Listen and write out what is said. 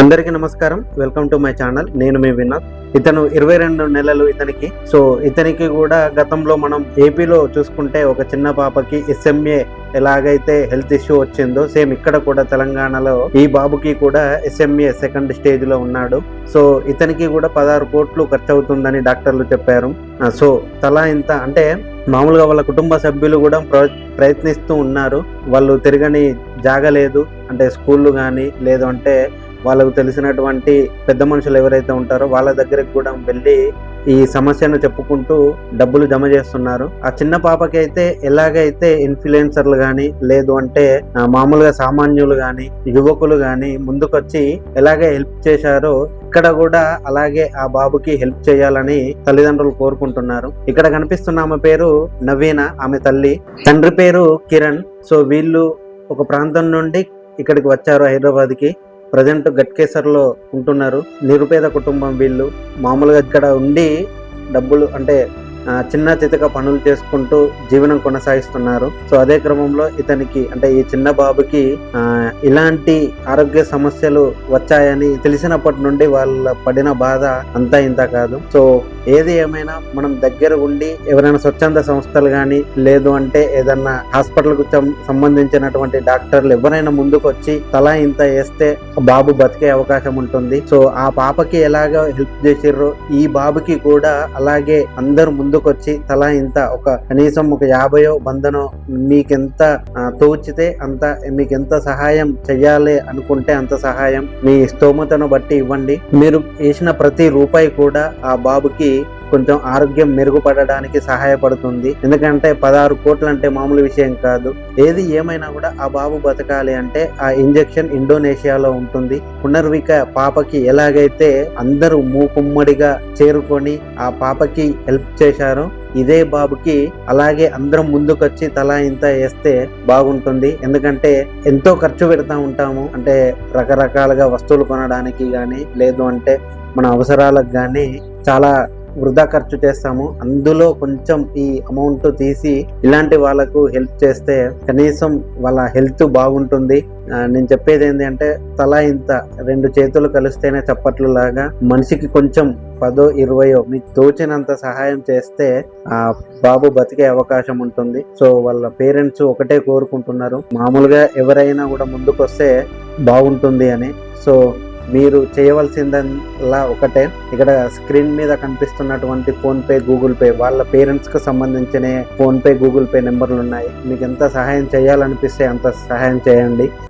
అందరికీ నమస్కారం. Welcome to my channel. నేను మీ వినోద్. ఇతను 22 నెలలు ఇతనికి కూడా గతంలో మనం ఏపీలో చూసుకుంటే ఒక చిన్న పాపకి SMA ఎలాగైతే హెల్త్ ఇష్యూ వచ్చిందో సేమ్ ఇక్కడ కూడా తెలంగాణలో ఈ బాబుకి కూడా SMA సెకండ్ స్టేజ్ లో ఉన్నాడు. సో ఇతనికి కూడా 16 కోట్లు ఖర్చు అవుతుందని డాక్టర్లు చెప్పారు. సో తలా ఇంత అంటే మామూలుగా వాళ్ళ కుటుంబ సభ్యులు కూడా ప్రయత్నిస్తూ ఉన్నారు. వాళ్ళు తిరగని జాగలేదు అంటే స్కూళ్ళు కానీ లేదు అంటే వాళ్ళకు తెలిసినటువంటి పెద్ద మనుషులు ఎవరైతే ఉంటారో వాళ్ళ దగ్గరికి కూడా వెళ్ళి ఈ సమస్యను చెప్పుకుంటూ డబ్బులు జమ చేస్తున్నారు. ఆ చిన్న పాపకి అయితే ఎలాగైతే ఇన్ఫ్లుయెన్సర్లు గాని లేదు అంటే మామూలుగా సామాన్యులు గాని యువకులు గాని ముందుకొచ్చి ఎలాగే హెల్ప్ చేశారో ఇక్కడ కూడా అలాగే ఆ బాబుకి హెల్ప్ చేయాలని తల్లిదండ్రులు కోరుకుంటున్నారు. ఇక్కడ కనిపిస్తున్న ఆమె పేరు నవీన, ఆమె తల్లి. తండ్రి పేరు కిరణ్. సో వీళ్ళు ఒక ప్రాంతం నుండి ఇక్కడికి వచ్చారు హైదరాబాద్ కి. ప్రజెంట్ గట్కేసర్లో ఉంటున్నారు. నిరుపేద కుటుంబం వీళ్ళు. మామూలుగా ఇక్కడ ఉండి డబ్బులు అంటే చిన్న చితక పనులు చేసుకుంటూ జీవనం కొనసాగిస్తున్నారు. సో అదే క్రమంలో ఇతనికి అంటే ఈ చిన్న బాబుకి ఇలాంటి ఆరోగ్య సమస్యలు వచ్చాయని తెలిసినప్పటి నుండి వాళ్ళ పడిన బాధ అంతా ఇంత కాదు. సో ఏది ఏమైనా మనం దగ్గర ఉండి ఎవరైనా స్వచ్ఛంద సంస్థలు కానీ లేదు అంటే ఏదన్నా హాస్పిటల్ కు సంబంధించినటువంటి డాక్టర్లు ఎవరైనా ముందుకు వచ్చి తలా ఇంత వేస్తే బాబు బతికే అవకాశం ఉంటుంది. సో ఆ పాపకి ఎలాగ హెల్ప్ చేసిర్రో ఈ బాబుకి కూడా అలాగే అందరూ ముందుకొచ్చి తలా ఇంత ఒక కనీసం ఒక 50 100 మీకెంత తోచితే అంత, మీకెంత సహాయం చెయ్యాలి అనుకుంటే అంత సహాయం మీ స్తోమతను బట్టి ఇవ్వండి. మీరు వేసిన ప్రతి రూపాయి కూడా ఆ బాబుకి కొంచెం ఆరోగ్యం మెరుగుపడడానికి సహాయపడుతుంది. ఎందుకంటే 16 కోట్లు అంటే మామూలు విషయం కాదు. ఏది ఏమైనా కూడా ఆ బాబు బతకాలి అంటే ఆ ఇంజెక్షన్ ఇండోనేషియాలో ఉంటుంది. పునర్విక పాపకి ఎలాగైతే అందరూ మూకుమ్మడిగా చేరుకొని ఆ పాపకి హెల్ప్ చేశారో ఇదే బాబుకి అలాగే అందరం ముందుకొచ్చి తలా ఇంత వేస్తే బాగుంటుంది. ఎందుకంటే ఎంతో ఖర్చు పెడతా ఉంటాము. అంటే రకరకాలుగా వస్తువులు కొనడానికి కానీ లేదు అంటే మన అవసరాలకు కానీ చాలా వృధా ఖర్చు చేస్తాము. అందులో కొంచెం ఈ అమౌంట్ తీసి ఇలాంటి వాళ్ళకు హెల్ప్ చేస్తే కనీసం వాళ్ళ హెల్త్ బాగుంటుంది. నేను చెప్పేది ఏంటి అంటే తలా ఇంత 2 చేతులు కలిస్తేనే చప్పట్లు లాగా మనిషికి కొంచెం 10 20 మీకు తోచినంత సహాయం చేస్తే ఆ బాబు బతికే అవకాశం ఉంటుంది. సో వాళ్ళ పేరెంట్స్ ఒకటే కోరుకుంటున్నారు, మామూలుగా ఎవరైనా కూడా ముందుకొస్తే బాగుంటుంది అని. సో మీరు చేయవలసిందల్లా ఒకటే, ఇక్కడ స్క్రీన్ మీద కనిపిస్తున్నటువంటి ఫోన్పే గూగుల్ పే వాళ్ళ పేరెంట్స్ కు సంబంధించిన ఫోన్పే గూగుల్ పే నెంబర్లు ఉన్నాయి. మీకు ఎంత సహాయం చేయాలనిపిస్తే అంత సహాయం చేయండి.